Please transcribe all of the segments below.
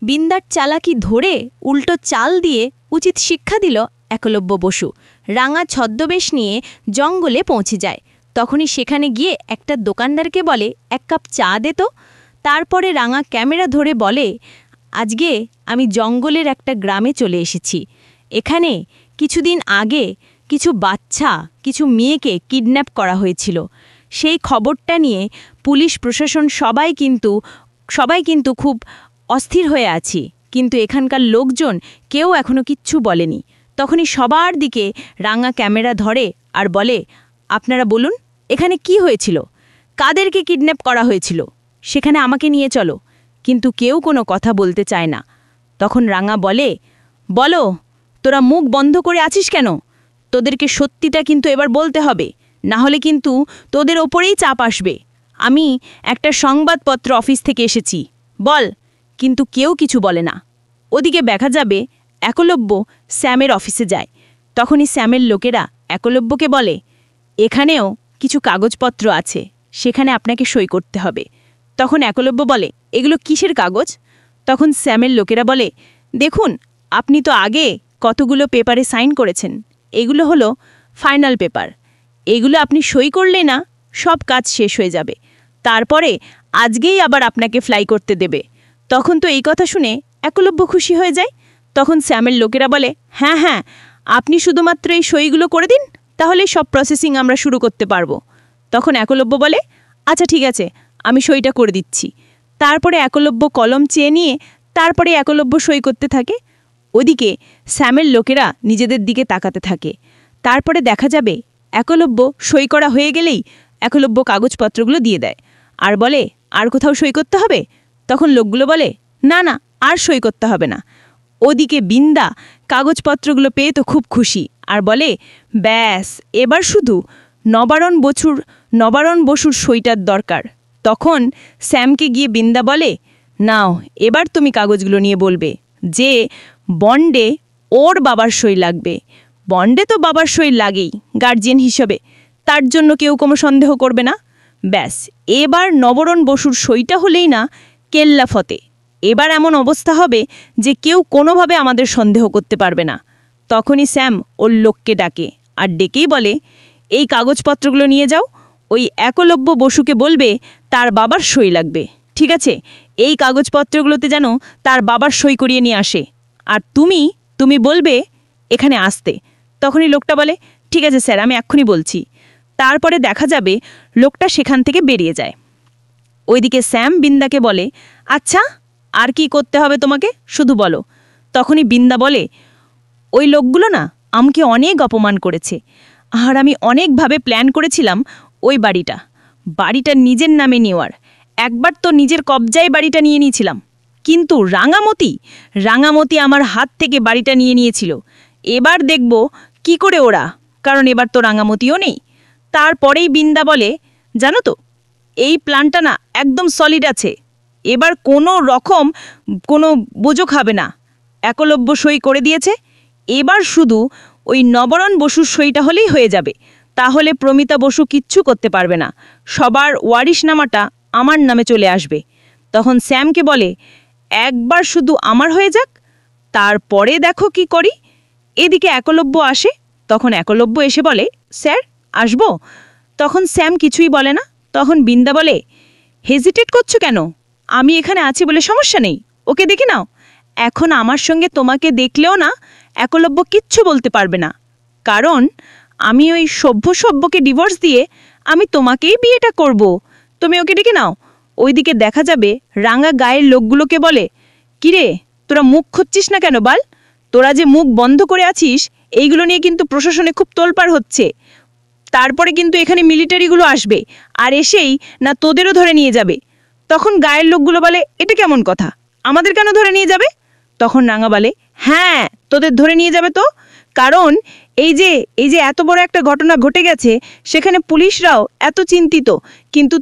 বিন্দার চালাকি ধরে উল্টো চাল দিয়ে উচিত শিক্ষা দিল একলব্য বসু। রাঙা ছদ্মবেশ নিয়ে জঙ্গলে পৌঁছে যায়। তখনই সেখানে গিয়ে একটা দোকানদারকে বলে, এক কাপ চা দে তো। তারপরে রাঙা ক্যামেরা ধরে বলে, আজকে আমি জঙ্গলের একটা গ্রামে চলে এসেছি। এখানে কিছুদিন আগে কিছু বাচ্চা কিছু মেয়েকে কিডন্যাপ করা হয়েছিল। সেই খবরটা নিয়ে পুলিশ প্রশাসন সবাই কিন্তু খুব অস্থির হয়ে আছি, কিন্তু এখানকার লোকজন কেউ এখনো কিচ্ছু বলেনি। তখনই সবার দিকে রাঙা ক্যামেরা ধরে আর বলে, আপনারা বলুন এখানে কি হয়েছিল, কাদেরকে কিডন্যাপ করা হয়েছিল, সেখানে আমাকে নিয়ে চলো। কিন্তু কেউ কোনো কথা বলতে চায় না। তখন রাঙা বলে, বলো তোরা মুখ বন্ধ করে আছিস কেন? তোদেরকে সত্যিটা কিন্তু এবার বলতে হবে, না হলে কিন্তু তোদের ওপরেই চাপ আসবে। আমি একটা সংবাদপত্র অফিস থেকে এসেছি, বল। কিন্তু কেউ কিছু বলে না। ওদিকে দেখা যাবে একলব্য স্যামের অফিসে যায়। তখনই স্যামের লোকেরা একলব্যকে বলে, এখানেও কিছু কাগজপত্র আছে, সেখানে আপনাকে সই করতে হবে। তখন একলব্য বলে, এগুলো কিসের কাগজ? তখন স্যামের লোকেরা বলে, দেখুন আপনি তো আগে কতগুলো পেপারে সাইন করেছেন, এগুলো হলো ফাইনাল পেপার। এগুলো আপনি সই করলে না সব কাজ শেষ হয়ে যাবে, তারপরে আজকেই আবার আপনাকে ফ্লাই করতে দেবে। তখন তো এই কথা শুনে একলব্য খুশি হয়ে যায়। তখন স্যামের লোকেরা বলে, হ্যাঁ হ্যাঁ, আপনি শুধুমাত্র এই সইগুলো করে দিন, তাহলে সব প্রসেসিং আমরা শুরু করতে পারবো। তখন একলব্য বলে, আচ্ছা ঠিক আছে, আমি সইটা করে দিচ্ছি। তারপরে একলব্য কলম চেয়ে নিয়ে তারপরে একলব্য সই করতে থাকে। ওদিকে স্যামের লোকেরা নিজেদের দিকে তাকাতে থাকে। তারপরে দেখা যাবে একলব্য সই করা হয়ে গেলেই একলব্য কাগজপত্রগুলো দিয়ে দেয় আর বলে, আর কোথাও সই করতে হবে? তখন লোকগুলো বলে, না না, আর সই করতে হবে না। ওদিকে বিন্দা কাগজপত্রগুলো পেয়ে তো খুব খুশি আর বলে, ব্যাস এবার শুধু নবারণ বসুর সইটার দরকার। তখন স্যামকে গিয়ে বিন্দা বলে, নাও এবার তুমি কাগজগুলো নিয়ে বলবে যে বন্ডে ওর বাবার সই লাগবে। বন্ডে তো বাবার সই লাগেই গার্জিয়ান হিসেবে, তার জন্য কেউ কোনো সন্দেহ করবে না। ব্যাস এবার নবরণ বসুর সইটা হলেই না কেল্লা ফতে। এবার এমন অবস্থা হবে যে কেউ কোনোভাবে আমাদের সন্দেহ করতে পারবে না। তখনই স্যাম ওর লোককে ডাকে আর ডেকেই বলে, এই কাগজপত্রগুলো নিয়ে যাও, ওই একলব্য বসুকে বলবে তার বাবার সই লাগবে, ঠিক আছে? এই কাগজপত্রগুলোতে যেন তার বাবার সই করিয়ে নিয়ে আসে। আর তুমি বলবে এখানে আসতে। তখনই লোকটা বলে, ঠিক আছে স্যার, আমি এক্ষুনি বলছি। তারপরে দেখা যাবে লোকটা সেখান থেকে বেরিয়ে যায়। ওইদিকে স্যাম বিন্দাকে বলে, আচ্ছা আর কি করতে হবে তোমাকে, শুধু বলো। তখনই বিন্দা বলে, ওই লোকগুলো না আমাকে অনেক অপমান করেছে, আর আমি অনেকভাবে প্ল্যান করেছিলাম ওই বাড়িটা নিজের নামে নেওয়ার। একবার তো নিজের কবজায় বাড়িটা নিয়ে নিয়েছিলাম, কিন্তু রাঙামতি আমার হাত থেকে বাড়িটা নিয়ে নিয়েছিল। এবার দেখব কি করে ওরা, কারণ এবার তো রাঙামতিও নেই। তারপরেই বিন্দা বলে, জানো তো এই প্ল্যানটা না একদম সলিড আছে, এবার কোনো বোঝো খাবে না। একলব্য সই করে দিয়েছে, এবার শুধু ওই নবরণ বসুর সইটা হলেই হয়ে যাবে। তাহলে প্রমিতা বসু কিচ্ছু করতে পারবে না, সবার ওয়ারিশনামাটা আমার নামে চলে আসবে। তখন স্যামকে বলে, একবার শুধু আমার হয়ে যাক, তারপরে দেখো কি করি। এদিকে একলব্য আসে। তখন একলব্য এসে বলে, স্যার আসবো? তখন স্যাম কিছুই বলে না। তখন বিন্দা বলে, হেজিটেট করছো কেন? আমি এখানে আছি বলে সমস্যা নেই, ওকে দেখে নাও। এখন আমার সঙ্গে তোমাকে দেখলেও না একলব্য কিচ্ছু বলতে পারবে না, কারণ আমি ওই সভ্যকে ডিভোর্স দিয়ে আমি তোমাকেই বিয়েটা করব। তুমি ওকে ডেকে নাও। ওইদিকে দেখা যাবে রাঙা গায়ের লোকগুলোকে বলে, কিরে তোরা মুখ খুঁজছিস না কেন বাল? তোরা যে মুখ বন্ধ করে আছিস এইগুলো নিয়ে কিন্তু প্রশাসনে খুব তোলপাড় হচ্ছে। তারপরে কিন্তু এখানে মিলিটারিগুলো আসবে আর এসেই না তোদেরও ধরে নিয়ে যাবে। তখন গায়ের লোকগুলো বলে, এটা কেমন কথা, আমাদের কেন ধরে নিয়ে যাবে? তখন রাঙা বলে, হ্যাঁ তোদের ধরে নিয়ে যাবে তো, কারণ এই যে এত বড় একটা ঘটনা ঘটে গেছে, সেখানে পুলিশরাও এত চিন্তিত, কিন্তু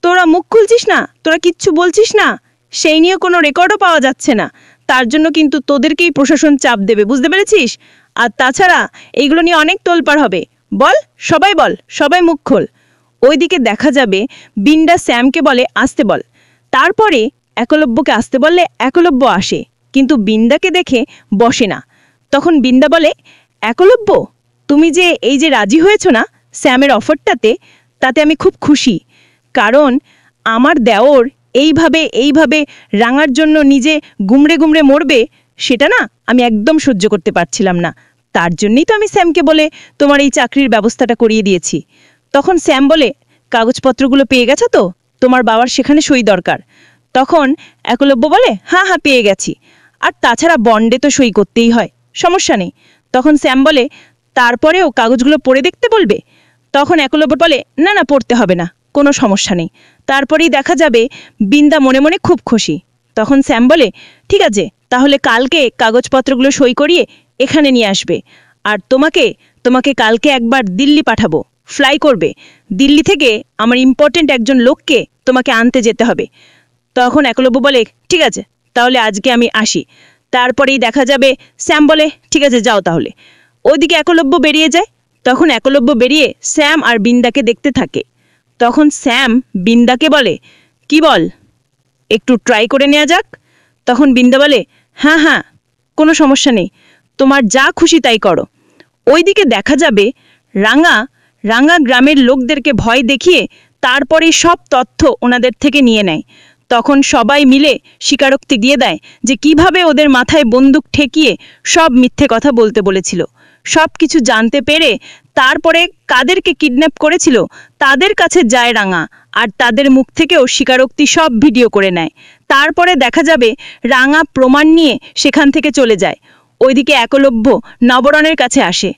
তোরা মুখ খুলছিস না, তোরা কিচ্ছু বলছিস না, সেই নিয়ে কোনো রেকর্ডও পাওয়া যাচ্ছে না। তার জন্য কিন্তু তোদেরকেই প্রশাসন চাপ দেবে, বুঝতে পেরেছিস? আর তাছাড়া এইগুলো নিয়ে অনেক তোলপাড় হবে। বল, সবাই মুখ খোল। ওইদিকে দেখা যাবে বিন্ডা স্যামকে বলে, আসতে বল। তারপরে একলব্যকে আসতে বললে একলব্য আসে, কিন্তু বিন্দাকে দেখে বসে না। তখন বিন্দা বলে, একলব্য, তুমি যে এই যে রাজি হয়েছ না স্যামের অফারটাতে, তাতে আমি খুব খুশি। কারণ আমার দেওর এইভাবে রাঙার জন্য নিজে গুমড়ে গুমড়ে মরবে, সেটা না আমি একদম সহ্য করতে পারছিলাম না। তার জন্যই তো আমি স্যামকে বলে তোমার এই চাকরির ব্যবস্থাটা করিয়ে দিয়েছি। তখন স্যাম বলে, কাগজপত্রগুলো পেয়ে গেছো তো? তোমার বাবার সেখানে সই দরকার। তখন একলব্য বলে, হ্যাঁ হ্যাঁ পেয়ে গেছি, আর তাছাড়া বন্ডে তো সই করতেই হয়, সমস্যা নেই। তখন স্যাম বলে, তারপরেও কাগজগুলো পড়ে দেখতে বলবে? তখন একলব্য বলে, না না পড়তে হবে না, কোনো সমস্যা নেই। তারপরেই দেখা যাবে বিন্দা মনে মনে খুব খুশি। তখন স্যাম বলে, ঠিক আছে, তাহলে কালকে কাগজপত্রগুলো সই করিয়ে এখানে নিয়ে আসবে। আর তোমাকে কালকে একবার দিল্লি পাঠাবো, ফ্লাই করবে। দিল্লি থেকে আমার ইম্পর্টেন্ট একজন লোককে তোমাকে আনতে যেতে হবে। তখন একলব্য বলে, ঠিক আছে, তাহলে আজকে আমি আসি। তারপরেই দেখা যাবে স্যাম বলে, ঠিক আছে যাও তাহলে। ওইদিকে একলব্য বেরিয়ে যায়। তখন একলব্য বেরিয়ে স্যাম আর বিন্দাকে দেখতে থাকে। তখন স্যাম বিন্দাকে বলে, কি বল, একটু ট্রাই করে নেওয়া যাক? তখন বিন্দা বলে, হ্যাঁ হ্যাঁ, কোনো সমস্যা নেই, তোমার যা খুশি তাই করো। ওইদিকে দেখা যাবে রাঙা গ্রামের লোকদেরকে ভয় দেখিয়ে তারপরে সব তথ্য ওনাদের থেকে নিয়ে নেয়। তখন সবাই মিলে স্বীকারোক্তি দিয়ে দেয় যে কিভাবে ওদের মাথায় বন্দুক ঠেকিয়ে সব মিথ্যে কথা বলতে বলেছিল। সব কিছু জানতে পেরে তারপরে কাদেরকে কিডন্যাপ করেছিল তাদের কাছে যায় রাঙা, আর তাদের মুখ থেকেও স্বীকারোক্তি সব ভিডিও করে নেয়। তারপরে দেখা যাবে রাঙা প্রমাণ নিয়ে সেখান থেকে চলে যায়। ওইদিকে একলব্য নবরণের কাছে আসে,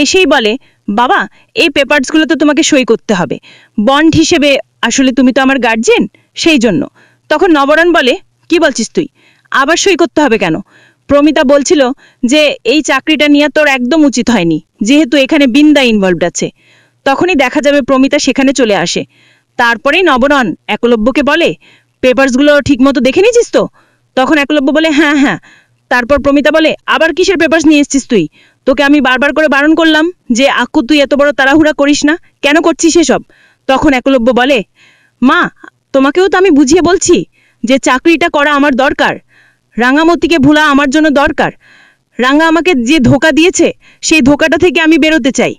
এসেই বলে, বাবা এই পেপারসগুলো তো তোমাকে সই করতে হবে, বন্ড হিসেবে, আসলে তুমি তো আমার গার্জিয়ান, সেই জন্য। তখন নবরণ বলে, কি বলছিস তুই, আবার সই করতে হবে কেন? প্রমিতা বলছিল যে এই চাকরিটা নিয়ে তোর একদম উচিত হয়নি, যেহেতু এখানে বিন্দা ইনভলভড আছে। তখনই দেখা যাবে প্রমিতা সেখানে চলে আসে। তারপরেই নবরণ একলব্যকে বলে, পেপারসগুলো ঠিকমতো দেখে নিয়েছিস তো? তখন একলব্য বলে, হ্যাঁ হ্যাঁ। তারপর প্রমিতা বলে, আবার কিসের পেপারস নিয়ে এসেছিস তুই? তোকে আমি বারবার করে বারণ করলাম যে আক্কু তুই এত বড় তাড়াহুড়া করিস না, কেন করছিস এসব? তখন একলব্য বলে, মা তোমাকেও তো আমি বুঝিয়ে বলছি যে চাকরিটা করা আমার দরকার, রাঙামতিকে ভোলা আমার জন্য দরকার। রাঙা আমাকে যে ধোকা দিয়েছে সেই ধোকাটা থেকে আমি বেরোতে চাই।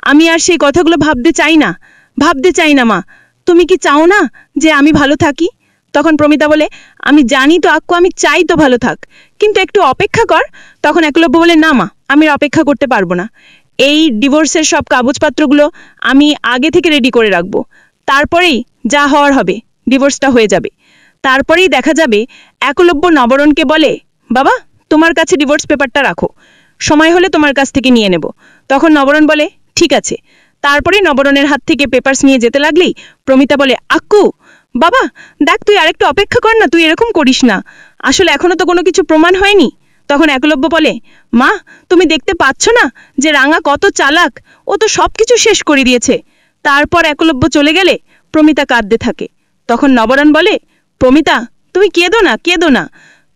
আমি আর সেই কথাগুলো ভাবতে চাই না মা। তুমি কি চাও না যে আমি ভালো থাকি? তখন প্রমিতা বলে, আমি জানি তো আক্কু, আমি চাই তো ভালো থাক, কিন্তু একটু অপেক্ষা কর। তখন একলব্য বলে, না মা, আমি অপেক্ষা করতে পারবো না। এই ডিভোর্সের সব কাগজপত্রগুলো আমি আগে থেকে রেডি করে রাখবো, তারপরেই যা হওয়ার হবে, ডিভোর্সটা হয়ে যাবে। তারপরেই দেখা যাবে একলব্য নবরণকে বলে, বাবা তোমার কাছে ডিভোর্স পেপারটা রাখো, সময় হলে তোমার কাছ থেকে নিয়ে নেব। তখন নবরণ বলে, ঠিক আছে। তারপরে নবরণের হাত থেকে পেপারস নিয়ে যেতে লাগলেই প্রমিতা বলে, আক্কু বাবা দেখ, তুই আরেকটু অপেক্ষা কর না, তুই এরকম করিস না, আসলে এখনো তো কোনো কিছু প্রমাণ হয়নি। তখন একলব্য বলে, মা তুমি দেখতে পাচ্ছ না যে রাঙা কত চালাক, ও তো সব কিছু শেষ করে দিয়েছে। তারপর একলব্য চলে গেলে প্রমিতা কাঁদতে থাকে। তখন নবরণ বলে, প্রমিতা তুমি কেঁদো না।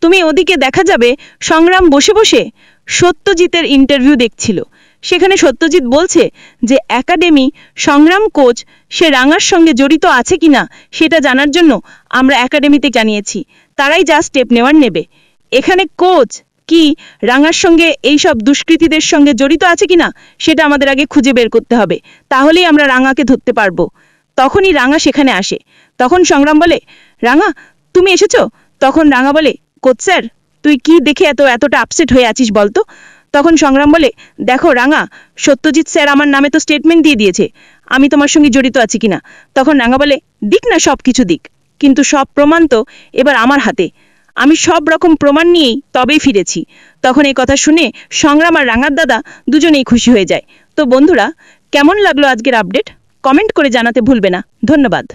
তুমি ওদিকে দেখা যাবে সংগ্রাম বসে বসে সত্যজিতের ইন্টারভিউ দেখছিল। সেখানে সত্যজিৎ বলছে যে একাডেমি সংগ্রাম কোচ সে রাঙার সঙ্গে জড়িত আছে কিনা সেটা জানার জন্য আমরা একাডেমিতে জানিয়েছি, তারাই যা স্টেপ নেবে। এখানে কোচ কি রাঙার সঙ্গে এই সব দুষ্কৃতীদের সঙ্গে জড়িত আছে কিনা সেটা আমাদের আগে খুঁজে বের করতে হবে, তাহলেই আমরা রাঙাকে ধরতে পারবো। তখনই রাঙা সেখানে আসে। তখন সংগ্রাম বলে, রাঙা তুমি এসেছো? তখন রাঙা বলে, কোচ স্যার তুই কি দেখে এতটা আপসেট হয়ে আছিস বলতো? তখন সংগ্রাম বলে, দেখো রাঙা, সত্যজিৎ স্যার আমার নামে তো স্টেটমেন্ট দিয়ে দিয়েছে আমি তোমার সঙ্গে জড়িত আছি কিনা। তখন রাঙা বলে, দিক না সব কিছু দিক, কিন্তু সব প্রমাণ তো এবার আমার হাতে, আমি সব রকম প্রমাণ নিয়েই তবেই ফিরেছি। তখন এই কথা শুনে সংগ্রাম আর রাঙার দাদা দুজনেই খুশি হয়ে যায়। তো বন্ধুরা, কেমন লাগলো আজকের আপডেট? কমেন্ট করে জানাতে ভুলবে না। ধন্যবাদ।